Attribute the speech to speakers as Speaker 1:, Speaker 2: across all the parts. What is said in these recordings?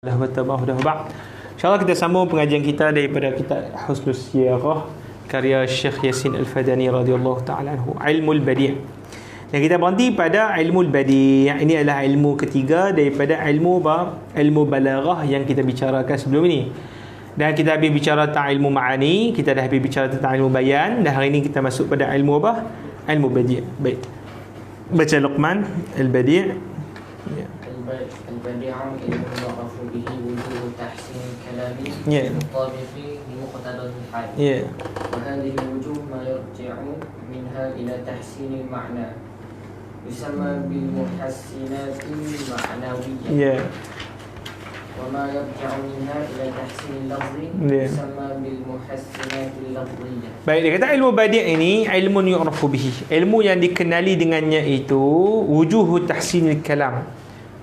Speaker 1: Dah bertabah dah ba'd. InsyaAllah kita sambung pengajian kita daripada kitab Husnul Siyarah karya Syekh Yasin Al-Fadani radhiyallahu ta'ala anhu, Ilmul Badi'. Dan kita berhenti pada Ilmul Badi'. Ini adalah ilmu ketiga daripada ilmu balaghah yang kita bicarakan sebelum ini. Dan kita habis bicara tentang ilmu ma'ani, kita dah habis bicara tentang ilmu bayan, dan hari ini kita masuk pada ilmu apa? Ilmu Badi'. Baik. Baca Luqman Al-Badi'. Ya.
Speaker 2: البديع علم يعرف به وجوه تحسين الكلام المطابق لمقتضى الحال وهذه الوجوه ما يرجع منها إلى تحسين المعنى يسمى بالمحسنات المعنوية وما يرجع منها إلى تحسين اللفظ يسمى بالمحسنات اللفظية.
Speaker 1: Baik, dia kata ilmu badi' ini ilmu yu'rafu bihi, ilmu yang dikenali dengannya itu wujuhu tahsinil kalam.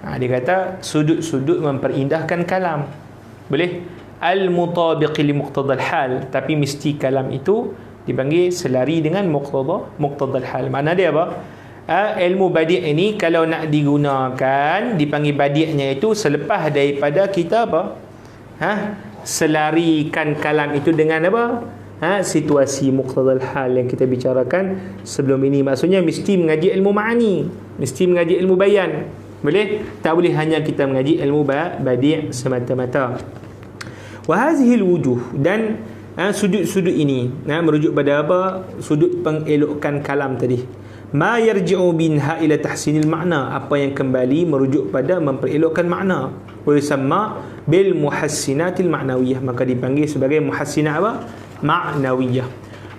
Speaker 1: Dia kata sudut-sudut memperindahkan kalam. Boleh? Al-mutabiqi li muqtadal hal, tapi mesti kalam itu dipanggil selari dengan muqtadal hal. Makna dia apa? Ilmu badi' ini kalau nak digunakan dipanggil badi'nya itu selepas daripada kita apa? Selarikan kalam itu dengan apa? Situasi muqtadal hal yang kita bicarakan sebelum ini. Maksudnya mesti mengaji ilmu ma'ani, mesti mengaji ilmu bayan. Boleh? Tak boleh hanya kita mengaji ilmu badi' semata-mata. Wa hazihil wujuh, dan sudut-sudut ini merujuk pada apa? Sudut pengelokkan kalam tadi. Ma yarji'u binha ila tahsinil makna, apa yang kembali merujuk pada memperelokkan makna. Wa yusamma bil muhassinatil ma'nawiyah, maka dipanggil sebagai muhassinat apa? Ma'nawiyah.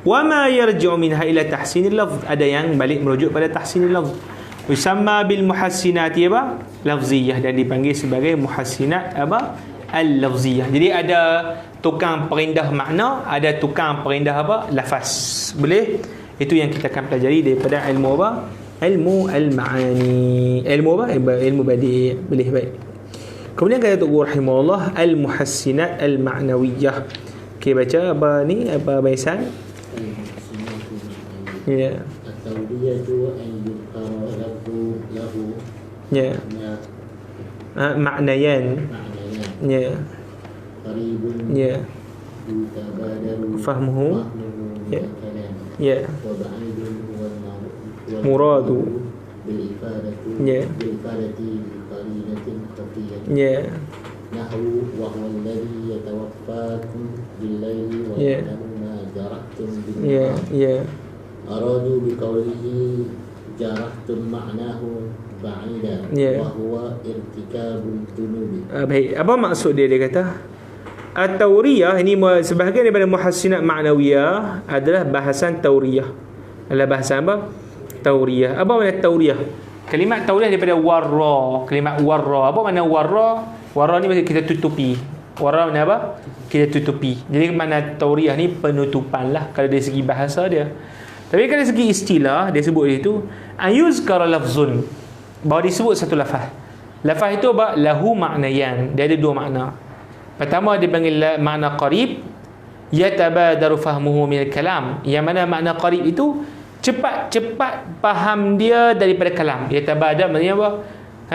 Speaker 1: Wa ma yarji'u minha ila tahsinil lafz, ada yang balik merujuk pada tahsinil lafz. Usamma bil muhassinati apa? Lafziyah, dan dipanggil sebagai muhassinat apa? Al-lafziyah. Jadi ada tukang perindah makna, ada tukang perindah apa? Lafaz. Boleh? Itu yang kita akan pelajari daripada ilmu apa? Ilmu al-ma'ani. Ilmu apa? Ilmu badi'. Boleh, baik. Kemudian kata Tuan rahimahullah al-muhassinat al-ma'nawiyah. Okey, baca apa ni? Apa baisan? Ya. Ya. Maknayan. Ya. Ya. Fahmuhu. Ya. Ya. Muradu. Ya. Ya.
Speaker 3: Nahwu wa huwa alladhi yatawaffakum bil-laili wa ya'lamu ma jarahtum bin-nahar.
Speaker 1: Ya. Ya.
Speaker 3: Aradu biqawlihi jarahtum ma'nahu ba'ida wa huwa irtikabul dunubi.
Speaker 1: Baik, apa maksud dia kata? At-tauriyah ini sebahagian daripada muhassinat ma'nawiyah adalah bahasan tauriyah. Adalah bahasan apa? Tauriyah. Apa makna tauriyah? Kalimat tauriyah daripada warra. Kalimat warra. Apa makna warra? Warra ni maksud kita tutupi. Warra makna apa? Kita tutupi. Jadi makna tauriyah ni penutupan lah kalau dari segi bahasa dia. Tapi kalau dari segi istilah dia sebut itu ayuzkara lafzun, bahawa disebut satu lafaz. Lafaz itu apa? Lahu maknayan. Dia ada dua makna. Pertama dia panggil makna qarib, yatabadaru fahmuhu minal kalam. Yang mana makna qarib itu cepat-cepat faham dia daripada kalam. Yatabadar maksudnya apa?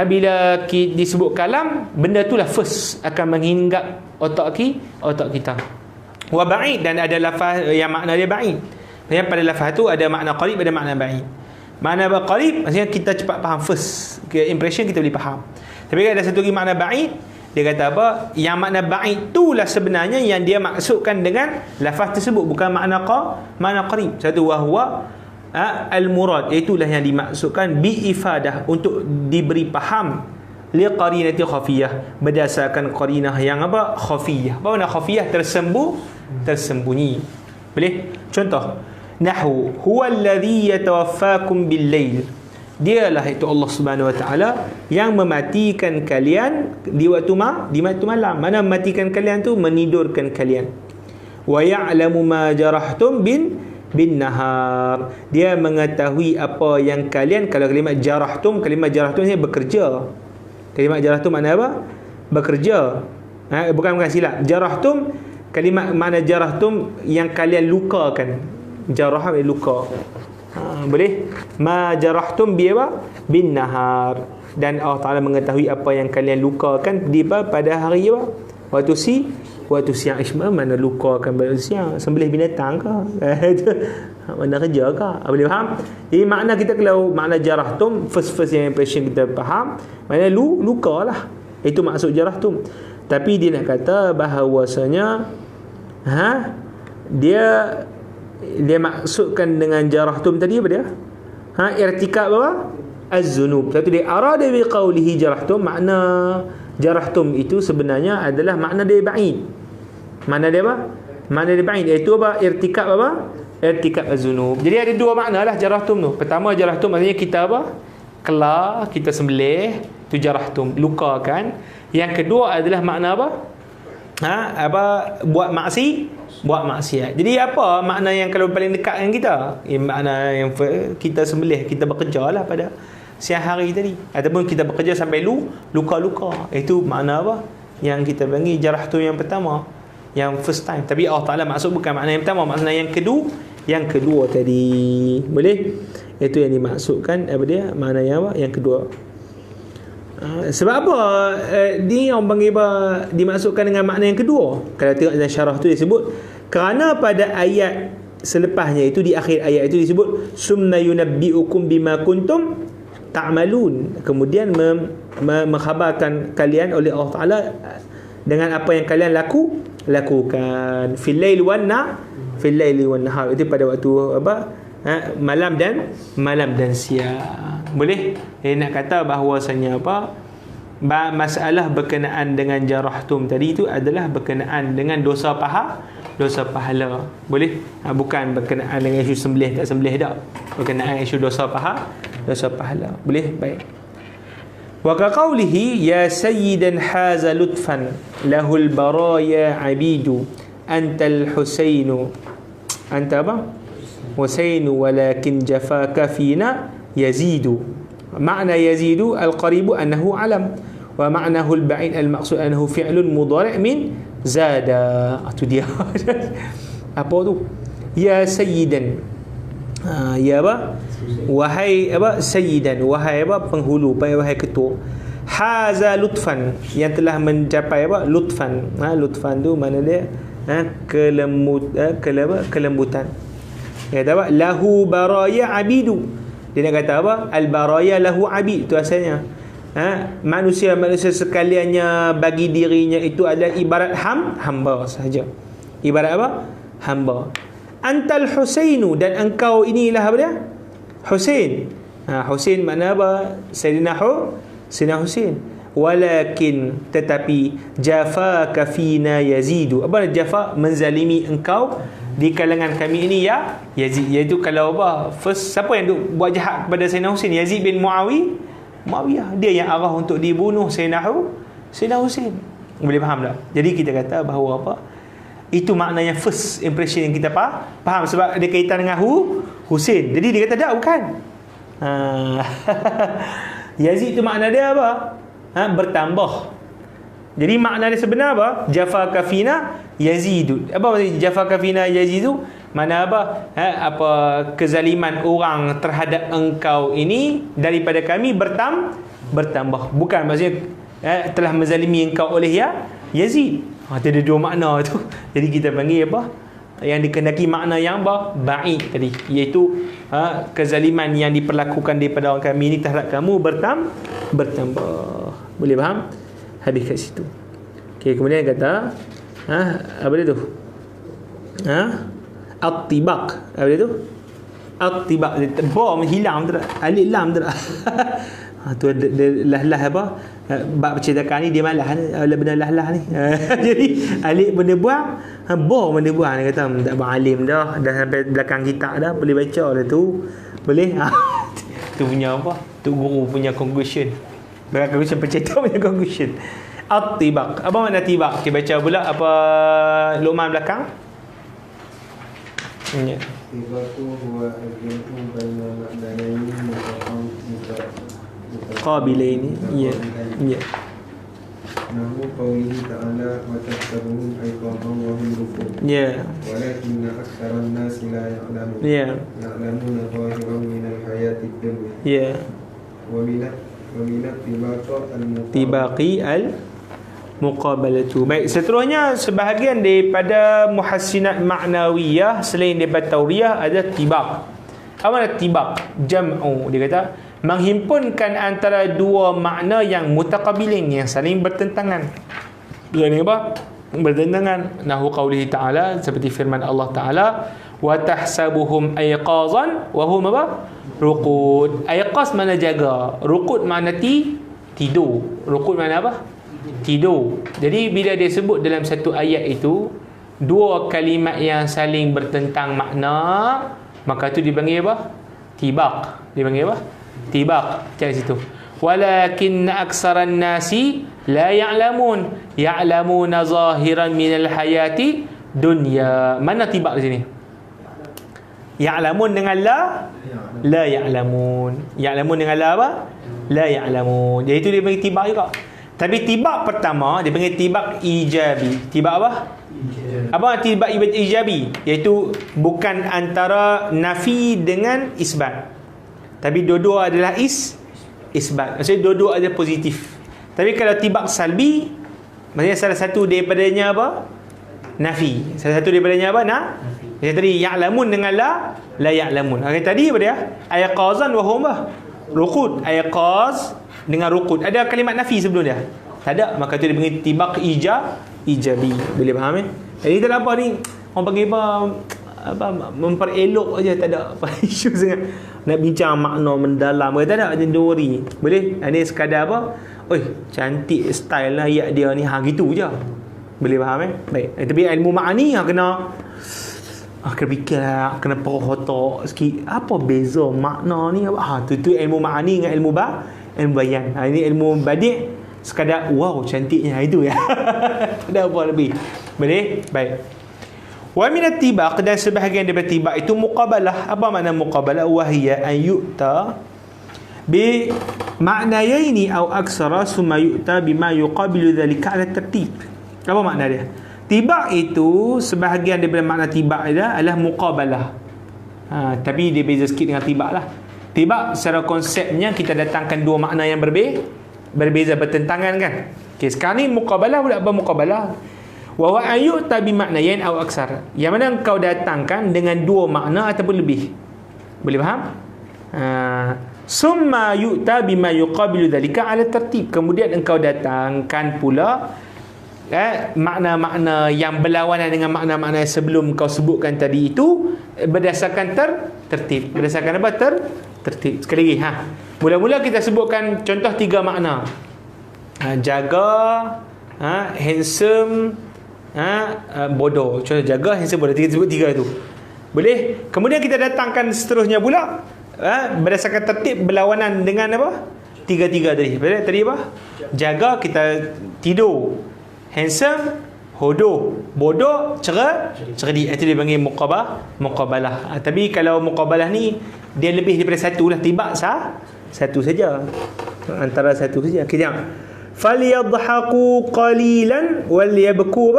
Speaker 1: Bila disebut kalam, benda tu lah first akan menghinggap otak kita. Wa ba'id, dan ada lafaz yang makna dia ba'id. Maksudnya pada lafaz tu ada makna qarib, ada makna ba'id. Makna qarib maksudnya kita cepat faham first, impression kita boleh faham. Tapi ada satu lagi makna ba'id, dia kata apa? Yang makna ba'id itulah sebenarnya yang dia maksudkan dengan lafaz tersebut, bukan makna qarib. Satu wahwa al-murad, itulah yang dimaksudkan bi ifadah, untuk diberi faham li qarinati khafiyah, berdasarkan qarinah yang apa? Khafiyah. Apa makna khafiyah? Tersembunyi. Boleh? Contoh, nahwu huwa alladhi yatawaffakum bil-lail, dialah itu Allah Subhanahu wa taala yang mematikan kalian di waktu malam. Mana mematikan kalian tu? Menidurkan kalian. Wa ya'lamu ma jarahtum bin nahar, dia mengetahui apa yang kalian, kalau kalimat jarahtum ni bekerja. Kalimat jarahtum makna apa? Bekerja. Bukan silap. Jarahtum, kalimat makna jarahtum yang kalian lukakan. Jarah luka. Boleh? Ma jarahtum bi apa? Bin nahar. dan Allah Ta'ala mengetahui apa yang kalian lukakan pada hari apa? Waktu siang. Mana lukakan pada siang? Sembelih binatang ke? Mana kerja ke? Boleh faham? Jadi makna kita, kalau makna jarahtum, first yang impression kita faham, makna luka lah. Itu maksud jarahtum. Tapi dia nak kata bahawasanya dia maksudkan dengan jarahtum tadi apa dia? Irtikab apa? Az-zunub. Satu dia arada bi qawlihi jarahtum, makna jarahtum itu sebenarnya adalah makna dia ba'id. Makna dia apa? Makna dia ba'id, iaitu apa? Irtikab apa? Irtikab az-zunub. Jadi ada dua makna lah jarahtum tu. Pertama, jarahtum maksudnya kita apa? Kelar, kita sembelih, tu jarahtum, lukakan. Yang kedua adalah makna apa? Buat maksiat. Jadi apa makna yang kalau paling dekat dengan kita? Makna yang kita sembelih, kita bekerja lah pada siang hari tadi, ataupun kita bekerja sampai luka-luka. Itu makna apa? Yang kita panggil jarahtum yang pertama, yang first time. Tapi Allah Ta'ala maksud bukan makna yang pertama, makna yang kedua tadi. Boleh? Itu yang dimaksudkan apa dia? Makna yang apa? Yang kedua. Sebab apa dia orang panggil dimaksudkan dengan makna yang kedua? Kalau tengok dalam syarah tu disebut kerana pada ayat selepasnya itu, di akhir ayat itu disebut summa yunabbi'ukum bima kuntum ta'malun, kemudian mengkhabarkan kalian oleh Allah Ta'ala dengan apa yang kalian lakukan fil laili wan nahar, itu pada waktu apa? Malam dan siang. Boleh? Nak kata bahawasanya apa? Masalah berkenaan dengan jarahtum tadi itu adalah berkenaan dengan dosa pahala. Boleh? Bukan berkenaan dengan isu sembelih tak sembelih dak. Berkenaan isu dosa pahala. Boleh? Baik. Wa ka qawlihi ya sayyidan haza lutfan lahul baraya abidu antal husainu anta apa? Husainu walakin jafaka fina yazidu. Makna yazidu al-qaribu annahu alam, wa ma'nahu al-ba'id al-maqsud annahu fi'lun mudhari' min zada. Itu dia. Apa tu? Ya sayyidan. Ya apa? Wahai apa? Sayyidan. Wahai apa? Penghulu, wahai ketua. Haza lutfan, yang telah mencapai apa? Lutfan. Lutfan tu mana dia? Kelembutan. Kata apa? Lahu baraya abidu. Dia nak kata apa? Al-baraya lahu abid. Itu asalnya. Manusia sekaliannya bagi dirinya itu adalah ibarat hamba sahaja. Ibarat apa? Hamba. Antal Husainu, dan engkau inilah apa dia? Husain. Husain makna apa? Sayyidina Husain. Walakin, tetapi jafaka fina yazidu. Apa jafa? Menzalimi engkau di kalangan kami ini ya Yazid. Iaitu kalau apa? First, siapa yang buat jahat kepada Sayyidina Husain? Yazid bin Muawiyah. Dia yang arah untuk dibunuh Sayyidina Husain. Boleh faham tak? Jadi kita kata bahawa apa? Itu maknanya first impression yang kita faham. Sebab ada kaitan dengan Husain. Jadi dia kata tak, bukan. Yazid itu makna dia apa? Bertambah. Jadi makna dia sebenar apa? Jafaka fina yazidu. Apa maksud jafaka fina yazidu? Mana apa? Apa kezaliman orang terhadap engkau ini daripada kami bertambah. Bukan maksudnya telah menzalimi engkau oleh Yazid. Ada dua makna tu. Jadi kita panggil apa? Yang dikehendaki makna yang ba'id tadi, iaitu kezaliman yang diperlakukan daripada orang kami ini terhadap kamu bertambah. Boleh faham? Habis kat situ. Okey, kemudian kata apa dia tu? At-tibaq. Apa dia tu? At-tibaq. Ba hilang tak? Alif lam tak? Tu lah apa? Bab percetakan ni dia malah benda lah ni. Jadi alif benda buang, ba benda buang. Dia kata tak alim dah sampai belakang kitab dah, boleh baca dah tu. Boleh. Tu punya apa? Tu guru punya conclusion. Belakang conclusion pencetak punya conclusion. At-tibaq. Apa makna tibaq? Kita baca pula apa Luqman belakang. Ya.
Speaker 4: Tibaqu huwa al-jam'u baina ma'naini
Speaker 1: qabilaini. Ya.
Speaker 4: Nahu qawlihi ta'ala wa tahsabuhum ayqaman wa hum ruku'un.
Speaker 1: Ya.
Speaker 4: Walakinna aktsaran nasi la ya'lamun.
Speaker 1: Ya.
Speaker 4: Ya'lamuna zahiran min al-hayati ad-dunya.
Speaker 1: Ya.
Speaker 4: Wa min ومن الطباق
Speaker 1: Tibaqi al-muqabalatu. Baik, seterusnya sebahagian daripada muhassinat ma'nawiyah selain daripada tauriyah ada tibaq. Apa makna tibaq? Jam'u. Dia kata menghimpunkan antara dua makna yang mutaqabilin, yang saling bertentangan. Dengan apa? Bertentangan. Nahu qaulihi ta'ala, seperti firman Allah Ta'ala, wa tahsabuhum ayqazan wa hum apa? Ruqud. Ayqaz mana jaga, ruqud mana tidur. Ruqud mana apa? Tidur. Jadi bila dia sebut dalam satu ayat itu dua kalimat yang saling bertentang makna, maka tu dipanggil apa? Tibaq. Dipanggil apa? Tibaq. Cari situ. Walakin aksaran nasi la ya'lamun. Ya'lamuna zahiran minal hayati dunya. Mana tibaq di sini? Ya'lamun dengan la ya'lamun. Ya'lamun dengan la apa? La ya'lamun. Jadi itu dia panggil tibaq juga. Tapi tibaq pertama dia panggil tibaq ijabi. Tibaq apa? Apa tibaq ijabi? Iaitu bukan antara nafi dengan isbat, tapi dua-dua adalah isbat. Maksudnya dua-dua ada positif. Tapi kalau tibaq salbi, maksudnya salah satu daripadanya apa? Nafi. Salah satu daripadanya apa? Yang tadi ya'lamun dengan la ya'lamun. Hari tadi apa dia? Ayqazan wa hum ruqud. Ayqaz dengan ruqud. Ada kalimat nafi sebelum dia? Tak ada. Maka tu dia panggil tibaq ijabi. Boleh faham Jadi tak ada apa ni. Orang panggil apa memperelok aja, tak ada apa isu sangat. Nak bincang makna mendalam ke tak ada, ada dori. Boleh? Ini sekadar apa? Oi, cantik style lah ayat dia ni. Gitu je. Boleh faham Baik. Tapi ilmu ma'ani kena fikir, kena perah otak sikit. Apa beza makna ni? Tu ilmu ma'ani dengan ilmu bayan. Ini ilmu badi' sekadar wow cantiknya itu ya. Tak ada apa lebih. Boleh? Baik. Wa min at-tibaq, dan sebahagian daripada tibaq itu muqabalah. Apa makna muqabalah? Wa hiya an yu'ta bi ma'nayaini aw aksara summa yu'ta bima yuqabilu dhalika ala tertib. Apa makna dia? Tibaq itu sebahagian daripada makna tibaq adalah muqabalah. Tapi dia beza sikit dengan tibaq lah. Tibaq secara konsepnya kita datangkan dua makna yang berbeza, bertentangan kan. Okey, sekarang ni muqabalah pula. Apa muqabalah? Wa huwa ayyuta bi ma'nayain aw aksar. Yang mana engkau datangkan dengan dua makna ataupun lebih. Boleh faham? Summa yu'ta bima yuqabilu dhalika ala tertib. Kemudian engkau datangkan pula makna-makna yang berlawanan dengan makna-makna yang sebelum kau sebutkan tadi itu berdasarkan tertib. Berdasarkan apa? Tertib. Sekali lagi mula-mula kita sebutkan contoh tiga makna. Jaga, handsome, bodoh. Contoh jaga, handsome, bodoh. Kita sebut tiga itu. Boleh? Kemudian kita datangkan seterusnya pula berdasarkan tertib berlawanan dengan apa? Tiga-tiga tadi. Tadi apa? Jaga, kita tidur. Handsome, bodoh, cerdik. Itu dia panggil muqabalah. Tapi kalau muqabalah ni dia lebih daripada satu lah. Tibaq satu saja. Antara satu saja. Kejap. Falyadhaku qalilan walyabku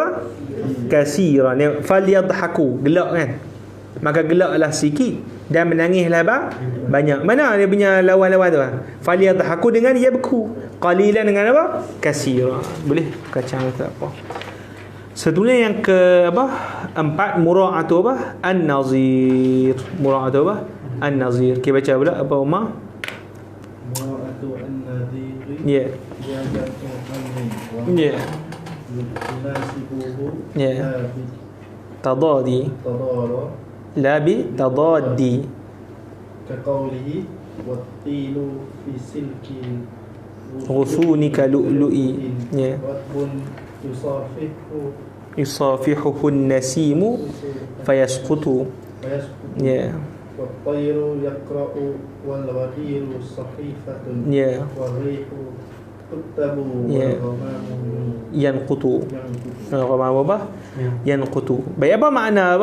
Speaker 1: kasiran. Falyadhaku, gelak kan? Maka gelaklah sikit dan menangislah banyak. Mana dia punya lawan-lawan tu? Falyadhaku dengan yabku. Qalilan dengan apa? Kasiran. Boleh kacang tak apa. Seterusnya yang ke empat, mura'atu an-nazir. Mura'atu an-nazir. Kita baca pula apa Umar?
Speaker 4: Mura'atu an-nazir.
Speaker 1: Ya. Ya. Ya. Tadadi. La bi tadadi.
Speaker 4: Kaqawlihi wat-tilu fi silki
Speaker 1: ghusunika lu'lu'i. Ya. Yusafihuhu an-nasimu fayasqutu. Ya.
Speaker 4: Wat-tayru yaqra'u wal-ghadiru sahifatun.
Speaker 1: Ya.
Speaker 4: Wal-rihu tuttabu wal-ghamamu
Speaker 1: yanqutu. Yanqutu. Baik, apa makna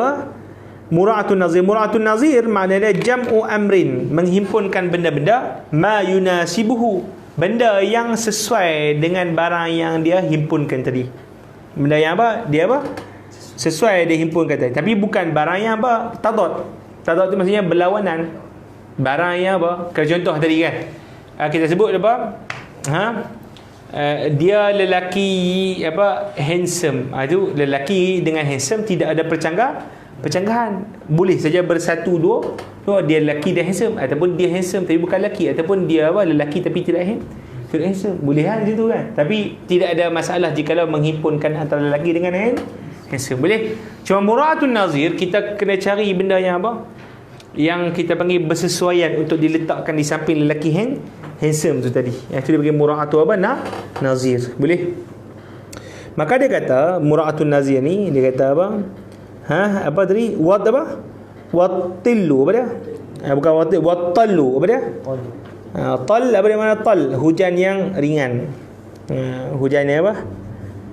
Speaker 1: Mura'atun nazir. Mura'atun nazir maknanya jam'u amrin, menghimpunkan benda-benda ma yunasibuhu, benda yang sesuai dengan barang yang dia himpunkan tadi. Benda yang dia sesuai dia himpunkan tadi. Tapi bukan barang yang tadad. Tadad tu maksudnya berlawanan. Barang yang kalau contoh tadi kan, kita sebut apa? Dia lelaki apa, handsome. Itu lelaki dengan handsome tidak ada percanggahan. Boleh saja bersatu dua, dia lelaki dan handsome, ataupun dia handsome tapi bukan lelaki, ataupun dia apa, lelaki tapi tidak handsome. Boleh macam tu kan. Tapi tidak ada masalah jikalau menghimpunkan antara lelaki dengan handsome. Boleh. Cuma mura'atun nazir, kita kena cari benda yang apa, yang kita panggil bersesuaian untuk diletakkan di samping lelaki handsome tu tadi. Yang tu dia panggil mura'atu apa? Nazir. Boleh? Maka dia kata mura'atun nazir ni, dia kata apa? Apa tadi? Wattillu apa dia? Bukan wattallu apa dia? Tal apa dia, mana tal? Hujan yang ringan. Hujan yang apa?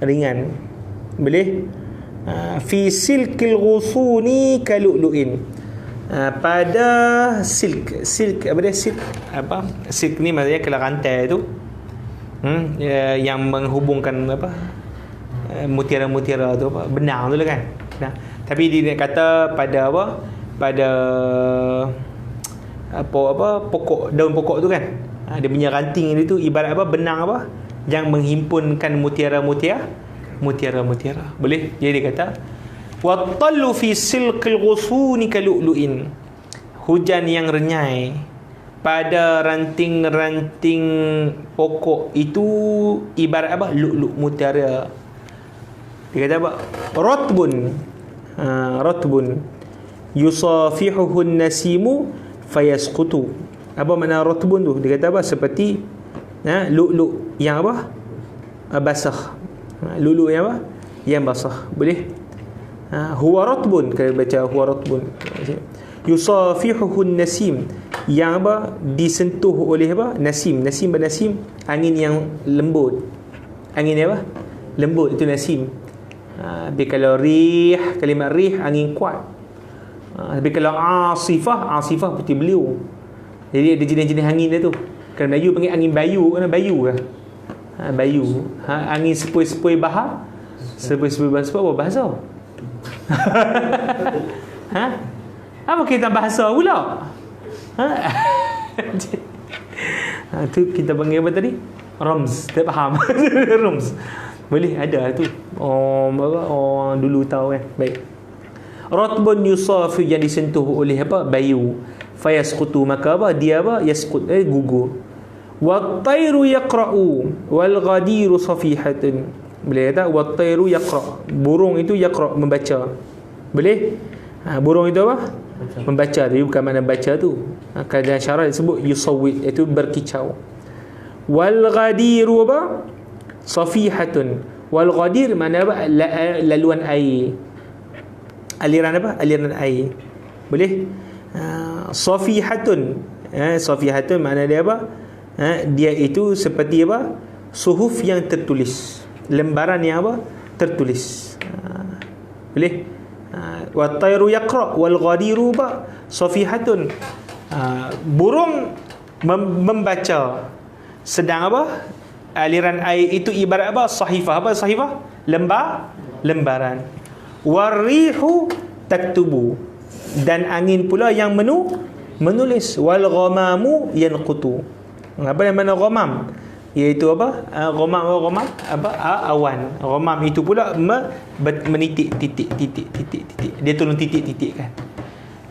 Speaker 1: Ringan. Boleh? Fi silkil ghusuni kalu'lu'in. Pada silk apa dia, silk ni maksudnya kalau rantai tu yang menghubungkan apa, mutiara-mutiara tu apa, benang tu lah kan. Tapi dia kata pada apa, pada pokok, daun pokok tu kan, dia punya ranting dia tu ibarat apa, benang apa yang menghimpunkan mutiara-mutiara. Boleh? Jadi dia kata wattallu fi silqil ghusuni kalu'lu'in. Hujan yang renyai pada ranting-ranting pokok itu ibarat apa, lu'lu', mutiara. Dia kata apa? Ratbun yusafihuhu an-nasimu fayasqutu. Apa makna ratbun tu? Dia kata apa? Seperti lu'lu' yang apa? Basah. Lu'lu' yang apa? Yang basah. Boleh? Huwa ratbun, kalau baca huwa ratbun, yusafihuhu an-nasim, yang apa, disentuh oleh apa, nasim angin yang lembut. Angin apa? Lembut, itu nasim. Tapi kalau rih, kalimat rih, angin kuat. Tapi kalau asifah putih beliau. Jadi ada jenis-jenis angin dia tu. Kalau Melayu panggil angin bayu, kan bayu ke? Bayu. Angin sepoi-sepoi bahar. Sepoi-sepoi bahasa. Apa kita bahasa pula? Tu kita panggil apa tadi? Rams. Tak faham. Rams. Boleh ada tu. Orang dulu tahu kan. Baik. Ratbun yusafi, yang disentuh oleh apa? Bayu. Fayasqutu, maka apa? Dia apa? Yasqut, gugur. Wat-tayru yaqra'u wal ghadiru safihatun. Boleh kata wat-tayru yaqra'. Burung itu yaqra', membaca. Boleh? Burung itu apa? Membaca. Tapi bukan makna baca tu. Kadang syarat disebut yusawwid, iaitu berkicau. Wal ghadiru apa? Safihatun. Wal ghadir makna apa? Laluan air. Aliran apa? Aliran air. Boleh? Safihatun. Safihatun makna dia apa? Dia itu seperti apa? Suhuf yang tertulis, lembaran yang apa? Tertulis. Boleh? Wat-tayru yaqra' wal ghadiru ba safihatun. Burung membaca, sedang apa? Aliran air itu ibarat apa? Sahifah. Apa sahifah? Lembaran. Warihu taktubu, dan angin pula yang menulis. Wal ghamamu yanqutu. Apa yang mana ghamam? Iaitu apa? Ghamam apa? Awan. Ghamam itu pula menitik titik. Dia tolong titik kan.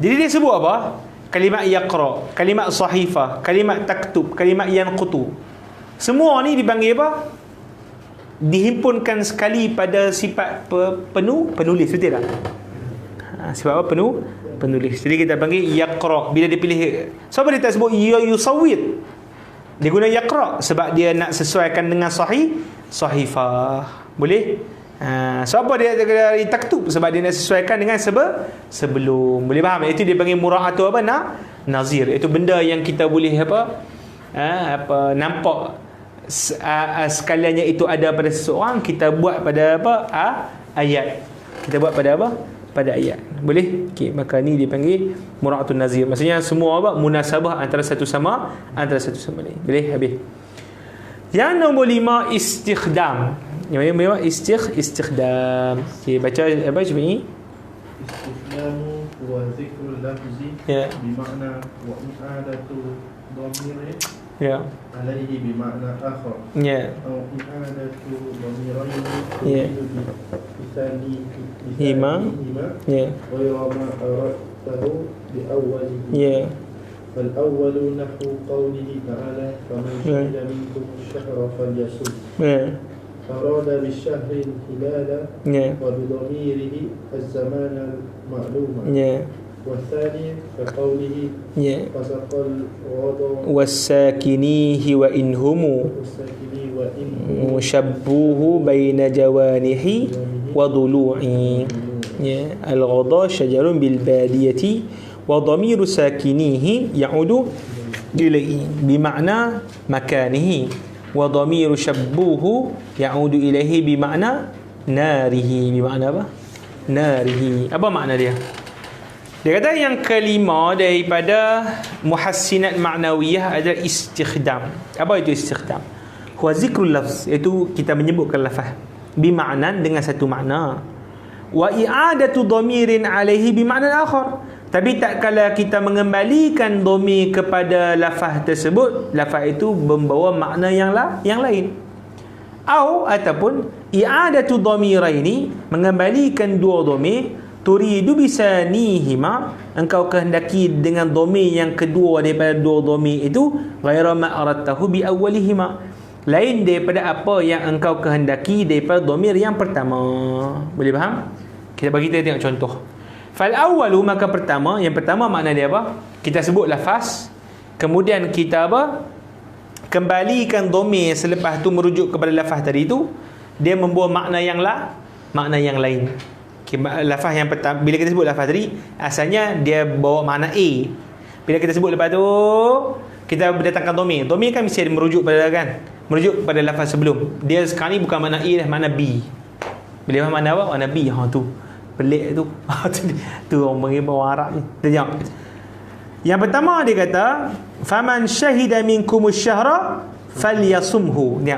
Speaker 1: Jadi dia sebut apa? Kalimat yaqra, kalimat sahifah, kalimat taktub, kalimat yanqutu. Semua ni dipanggil apa? Dihimpunkan sekali pada sifat penulis, betul tak? Sifat apa? Penulis. Jadi kita panggil yaqra. Bila dia pilih, sebab dia tak sebut yusawwid, dia guna yaqra sebab dia nak sesuaikan dengan sahifah. Boleh? Sebab dia dari taktub sebab dia nak sesuaikan dengan sebelum. Boleh faham? Itu dia panggil mura'atu apa? Nazir. Itu benda yang kita boleh nampak sekaliannya itu ada pada seseorang, kita buat pada apa? Ayat. Kita buat pada apa? Pada ayat. Boleh? Okey, maka ni dipanggil mura'atun nazir. Maksudnya semua apa? Munasabah antara satu sama lain. Boleh? Habis. Yang nombor 5, istikhdam. Yang memang istikhdam. Okey, baca apa macam ni?
Speaker 4: Istikhdamu wa zikrul lafzi,
Speaker 1: Ya.
Speaker 4: bermakna wa i'adatu dhamir
Speaker 1: Ya.
Speaker 4: عليه بمعنى آخر
Speaker 1: Ya.
Speaker 4: أو إعادة ضميرين
Speaker 1: Yeah.
Speaker 4: بثانيهما
Speaker 1: Ya.
Speaker 4: غير ما أردته بأوله.
Speaker 1: Ya.
Speaker 4: فالأول نحو قوله تعالى فمن شهد منكم الشهر فليصم.
Speaker 1: Ya.
Speaker 4: أراد بالشهر الهلال
Speaker 1: Ya.
Speaker 4: وبضميره الزمان المعلوم.
Speaker 1: Ya.
Speaker 4: والثاني كقوله
Speaker 1: Ya.
Speaker 4: فسق الغضب
Speaker 1: Wasakinihi wa inhumu
Speaker 4: والساكن وإن
Speaker 1: mushabbuhu baina jawanihi wa dhulu'i. Ya. Al-ghadha syajarun bil badiyati wa dhamiru sakinihi ya'udu ilayhi bima'na makanihi wa dhamiru shabbuhu ya'udu ilayhi bima'na narihi. Bima'na apa? Narihi. Apa makna dia? Dia kata yang kelima daripada muhassinat ma'nawiyah adalah istikhdam. Apa itu istikhdam? Huwa zikrul lafz, iaitu kita menyebutkan lafaz bima'nan dengan satu makna. Wa i'adatu dhamirin alaihi bima'nan akhar. Tapi tak kala kita mengembalikan dhamir kepada lafaz tersebut, lafaz itu membawa makna yang lain. Ataupun i'adatu dhamiraini, mengembalikan dua dhamir, turidu bisanihima, engkau kehendaki dengan dhamir yang kedua daripada dua dhamir itu, ghaira ma aradtahu bi awwalihima, lain daripada apa yang engkau kehendaki daripada dhamir yang pertama. Boleh faham? Kita bagi kita tengok contoh. Fal awwalu, maka pertama, yang pertama makna dia apa? Kita sebut lafaz, kemudian kita apa? Kembalikan dhamir selepas tu merujuk kepada lafaz tadi itu, dia membawa makna yang lain. Lafaz yang pertama, bila kita sebut lafaz tadi, asalnya dia bawa makna A. Bila kita sebut lepas tu, kita berdatangkan dhamir. Dhamir kan mesti merujuk pada lafaz sebelum. Dia sekarang ni bukan makna A dah, makna B. Bila faham makna apa? Makna B. Tu pelik tu. Tu orang panggil orang Arab ni. Kita jawab. Yang pertama dia kata, faman syahida minkumus syahra falyasumhu. Ni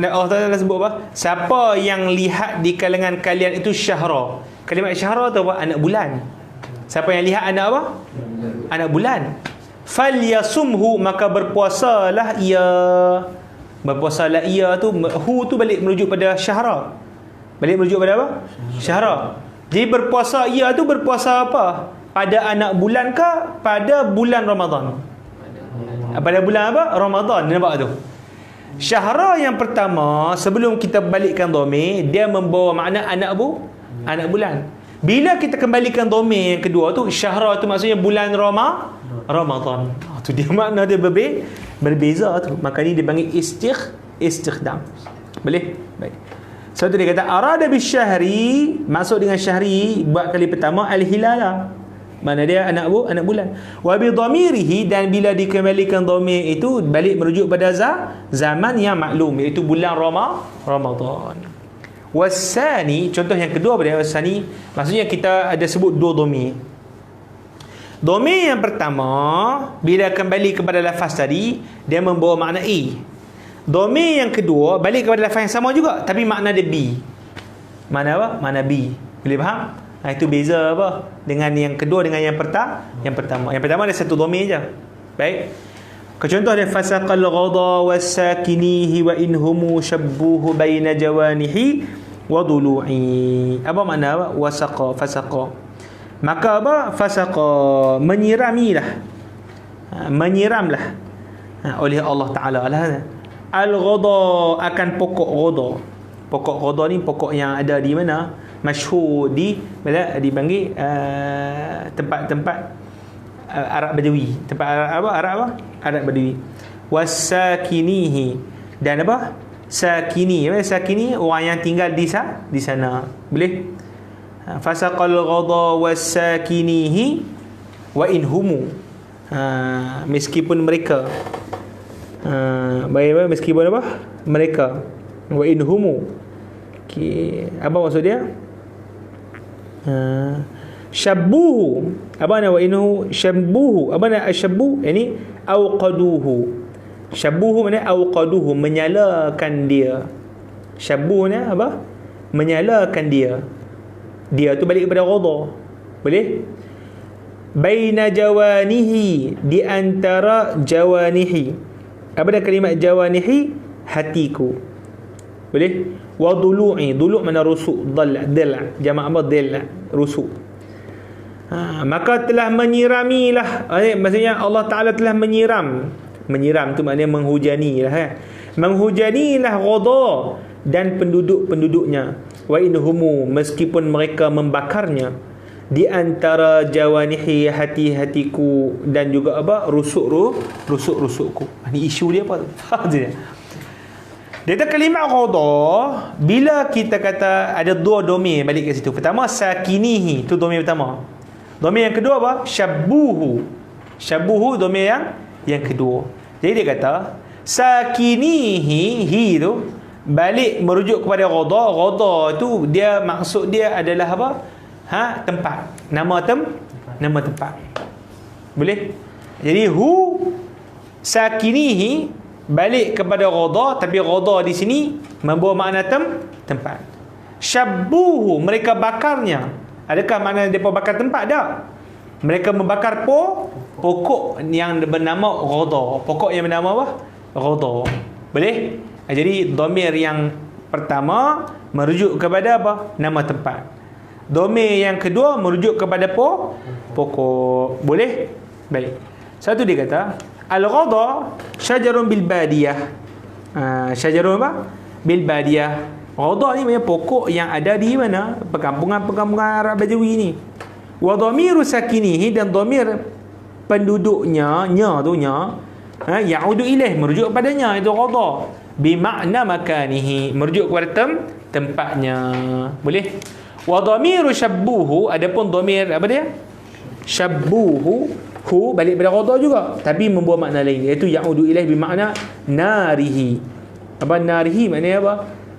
Speaker 1: Allah Ta'ala sebut apa? Siapa yang lihat di kalangan kalian itu syahra. Kalimat syahra tu apa? Anak bulan. Siapa yang lihat anak apa? Anak bulan. Falyasumhu, maka berpuasalah ia. Berpuasalah ia tu, hu tu balik merujuk pada syahra. Balik merujuk pada apa? Syahra. Jadi berpuasa ia tu berpuasa apa? Pada anak bulan ke pada bulan Ramadan? Pada bulan apa? Ramadan. Nampak tu? Syahra yang pertama, sebelum kita balikkan dhamir, dia membawa makna anak bulan. Bila kita kembalikan dhamir yang kedua tu, syahra tu maksudnya bulan Ramadan. Tu dia makna dia berbeza tu. Maka ni dipanggil istikhdam. Boleh? Baik. So tu dia kata arada bisyahri, maksud dengan syahri buat kali pertama al-hilala. Mana dia anak bulan. Wa bi dhamirihi, dan bila dikembalikan dhamir itu balik merujuk pada zaman yang maklum, iaitu bulan Ramadan. Wasani, contoh yang kedua pada wasani, maksudnya kita ada sebut dua dhamir. Dhamir yang pertama bila kembali kepada lafaz tadi, dia membawa makna A. Dhamir yang kedua balik kepada lafaz yang sama juga, tapi makna dia B. Mana apa? Makna B. Boleh faham? Itu beza apa dengan yang kedua dengan yang pertama. Yang pertama ada satu dhamir je. Baik. Contoh dia fasaqal ghadha wasakinihi wa inhumu shabbuhu baina jawanihi wa dhulu'i. Apa makna apa? Fasaqa. Maka apa? Fasaqa, menyiramilah. Menyiramlah oleh Allah Taala al-ghadha, akan pokok ghadha. Pokok ghadha ni pokok yang ada di mana? Masyhur dipanggil tempat-tempat Arab Badawi. Tempat Arab Badawi. Wasakinihi, dan apa? Sakini. Sakini orang yang tinggal di sana. Boleh? Fasaqal ghadha wasakinihi wa inhumu. Meskipun mereka meskipun apa? Mereka. Wa inhumu. Apa maksud dia? Syabbuhu. Apa nama wa inhu syabbuhu? Apa nama syabbu? Ini auqaduhu. Syabbuhu maknanya auqaduhu, menyalakan dia. Syabbuhu ni apa? Menyalakan dia. Dia tu balik kepada ghadha. Boleh? baina jawanihi, di antara jawanihi. Apa dia kalimat jawanihi? Hatiku. Boleh? Wa dulu'i, dulu' mana rusuk, dal' jamak apa? Dal', rusuk. Maka telah menyiramilah, maksudnya Allah Ta'ala telah menyiram tu maknanya menghujani lah, menghujanilah ghadha dan penduduk-penduduknya, wa inhumu, meskipun mereka membakarnya, di antara jawanihi, hati-hatiku, dan juga apa? Rusuk-rusukku. Ini isu dia apa tu? Dia kata kalimat ghadha, bila kita kata ada dua domir balik ke situ. Pertama sakinihi, tu domir pertama. Domir yang kedua apa? Syabbuhu. Syabbuhu domir yang kedua. Jadi dia kata sakinihi, hi tu balik merujuk kepada ghadha. Ghadha tu dia maksud dia adalah apa? Tempat. Nama tempat. Boleh? Jadi hu sakinihi balik kepada ghadha, tapi ghadha di sini membawa makna tempat. Syabbuhu, mereka bakarnya. Adakah makna mereka bakar tempat? Tak. Mereka membakar pokok yang bernama ghadha. Pokok yang bernama apa? Ghadha. Boleh? Jadi domir yang pertama merujuk kepada apa? Nama tempat. Domir yang kedua merujuk kepada pokok. Boleh? Baik. Satu dia kata al-ghadha syajarun bil badiyah. Syajarun apa? Bil badiyah. Ghadha ni memang pokok yang ada di mana? Perkampungan Arab Bajawi ni. Wa dhamiru sakinihi, dan dhamir penduduknya, ya'udu ilaih, merujuk padanya, itu ghadha. Bi makna makanihi, merujuk kepada tempatnya. Boleh? Wa dhamiru syabbuhu, adapun dhamir apa dia? Syabbuhu, hu balik pada ghadha juga, tapi membawa makna lain, iaitu ya'udu ilaih bi makna narihi. Apa narihi maknanya apa?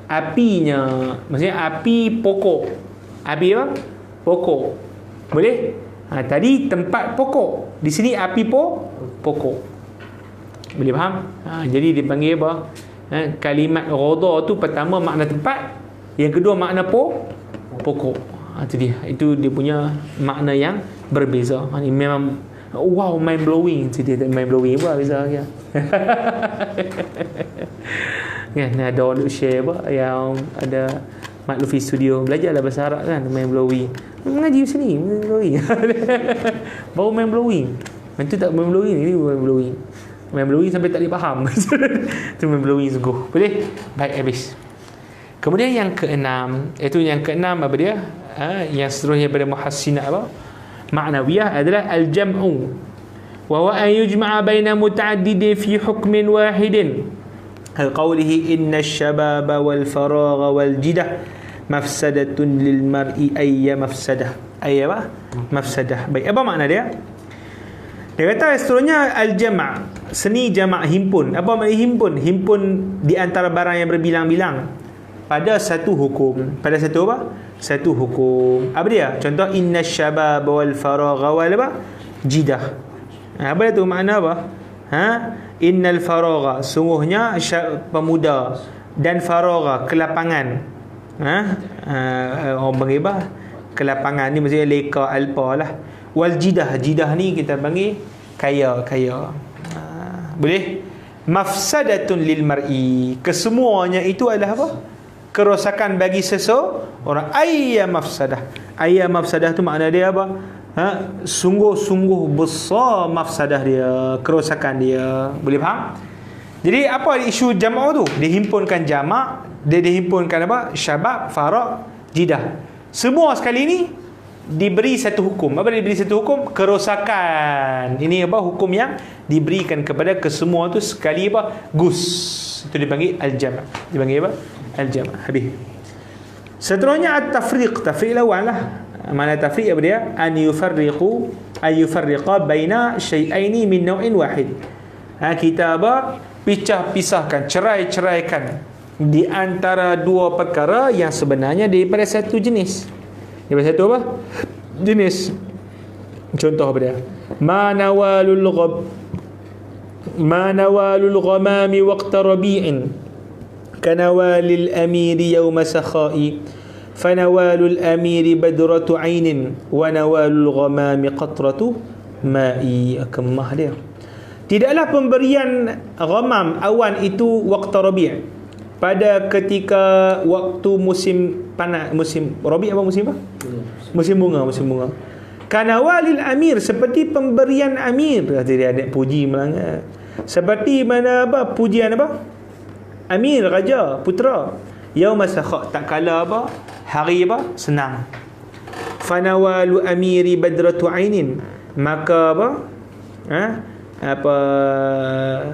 Speaker 1: Apinya. Maksudnya api pokok. Api apa? Pokok. Boleh? Tadi tempat pokok, di sini api pokok. Boleh faham? Jadi dipanggil apa? Kalimat ghadha tu pertama makna tempat, yang kedua makna pokok. Itu dia. Itu dia punya makna yang berbeza. Ini memang wow, mind blowing. Dia mind blowing apa beza dia. Kan ada orang share apa yang ada Mak Luffy Studio, belajarlah bahasa Arab kan, mind blowing. Mengaji sini mind blowing. Baru mind blowing. Itu tak mind blowing, ini mind blowing. Mind blowing sampai tak boleh faham. Itu mind blowing sungguh. Boleh? Baik, habis. Kemudian yang keenam, iaitu yang keenam apa dia? Yang seterusnya pada muhassinah apa? Ma'nawiyah adalah al-jam'u. Wa huwa an yujma'a baina muta'addidin fi hukmin wahidin. Qawlihi inna asy-syababa wal faragha wal jidah mafsadatun lil mar'i ayya mafsadah. Ayya apa? Mafsadah. Baik, apa makna dia? Dia kata seterusnya al-jama', seni jama' himpun. Apa makna himpun? Himpun di antara barang yang berbilang-bilang pada satu hukum. Pada satu apa? Satu hukum. Apa dia? Contoh inna asy-syababa wal faragha wal apa? Jidah. Apa itu makna apa? Innal faragha, sungguhnya pemuda, dan faragha, kelapangan. Orang panggil apa? Kelapangan ni maksudnya leka, alpa lah. Wal jidah, jidah ni kita panggil kaya. Boleh? Mafsadatun lil mar'i, kesemuanya itu adalah apa? Kerosakan bagi seseorang. Ayya mafsadah tu makna dia apa? Sungguh-sungguh besar mafsadah dia, kerosakan dia. Boleh faham? Jadi apa isu jamak tu? Dihimpunkan jamak, dia dihimpunkan apa? Syabab, faraq, jidah. Semua sekali ni diberi satu hukum. Apa diberi satu hukum? Kerosakan. Ini apa? Hukum yang diberikan kepada kesemua tu sekali apa? Gus. Itu dipanggil al-jama'. Dipanggil apa? Al-jama'. Habis. Seterusnya at-tafriq. Tafriq lawan lah. Mana tafriq apa dia? An yufarriqa baina syai'aini min naw'in wahid. Kita apa? Pisahkan, cerai-ceraikan di antara dua perkara yang sebenarnya daripada satu jenis. Daripada satu apa? Jenis. Contoh apa dia? Ma nawalul ghamami waqta rabi'in kanawalil amiri yawma sakha'i fanawalul amiri badratu ainin wa nawalul ghamami qatratu ma'i. Kemah dia. Tidaklah pemberian ghamam awan itu waktu rabi', pada ketika waktu musim panas, musim rabi' apa musim apa? Musim bunga, musim bunga. Kanawalil amir, seperti pemberian amir. Kata dia ada puji melanggar. Seperti mana apa? Pujian apa? Amir, raja, putera. Yauma sakha, tak kala apa? Hari apa? Senang. Fanawalu amiri badratu ainin, maka apa?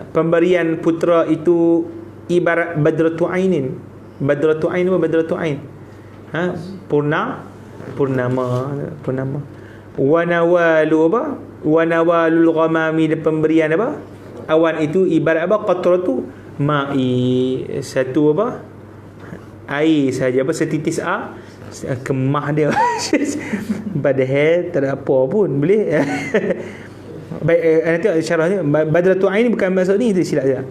Speaker 1: Pemberian putera itu ibarat badratu ainin. Badratu ain apa badratu ain? Purnama. Wa nawalu apa? Wa nawalul ghamami, pemberian apa? Awan itu ibarat apa? Qatratu ma'i, satu apa? Air saja, apa? Setitis kemah dia. Padahal tak ada apa pun boleh. Baik, nanti syarahnya badratu ain bukan maksud ni, itu silap dia.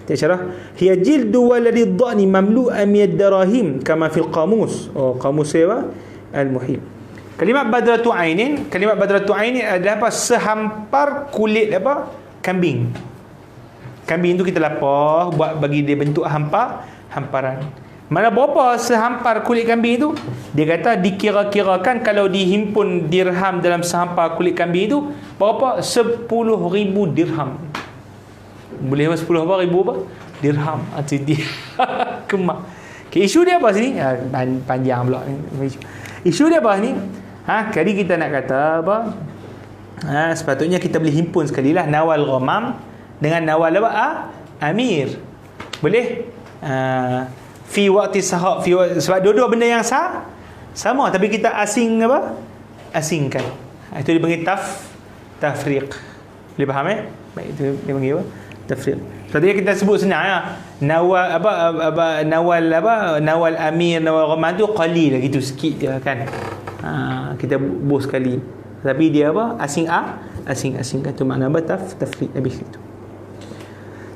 Speaker 1: Dia syarah, hiya jildu waladi dhani mamlu'a min ad-darahim kama fil qamus. Qamus apa? Al-Muhim. Kalimat badratu ainin adalah apa? Sehampar kulit apa? Kambing. Kambing tu kita lapar buat bagi dia bentuk hamparan. Mana berapa sehampar kulit kambing itu? Dia kata dikira-kirakan kalau dihimpun dirham dalam sehampar kulit kambing itu berapa? 10,000 dirham. Boleh 10 apa? Ribu apa? Dirham. Itu dia. Kemak. Okay, isu dia apa sini? Panjang pula. Isu dia apa ni? Kali kita nak kata apa? Sepatutnya kita boleh himpun sekali lah nawal ghamam dengan nawal apa? Amir. Boleh? Fi waqti sahab, sebab dua-dua benda yang sama, tapi kita asingkan. Itu dipanggil tafriq. Boleh faham baik, itu dia panggil apa? Tafriq. Tadi kita sebut senang ya. Nawal amir, nawal ghamam tu qalil lah, gitu sikit je kan. Kita bos sekali. Tapi dia apa? Asing-asingkan tu makna apa? Tafriq habis itu.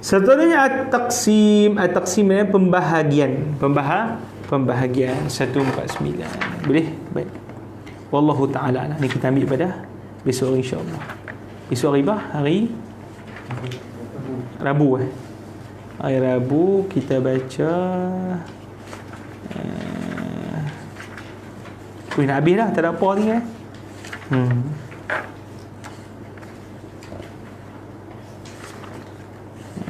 Speaker 1: Seterusnya at-taqsim adalah pembahagian 149. Boleh? Baik. Wallahu ta'ala. Ni kita ambil pada besok insya-Allah. Besok hari apa? Hari Rabu. Hari Rabu kita baca nak habis dah, tak ada apa lagi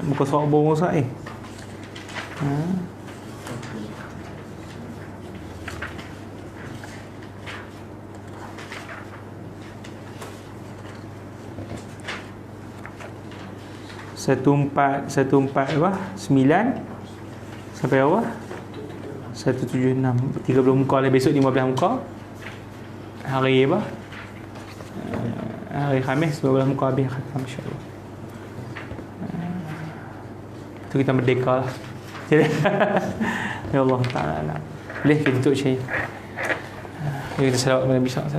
Speaker 1: Muka suara borong saya. Satu empat apa? 9 sampai apa? 176. 30 muka lah, besok 15 muka. Hari apa? Hari Khamis 12 muka habis khatam insya-Allah. Itu kita merdeka lah. Ya Allah Ta'ala. Boleh kita tutup syait. Kita salawat kepada Nabi SAW.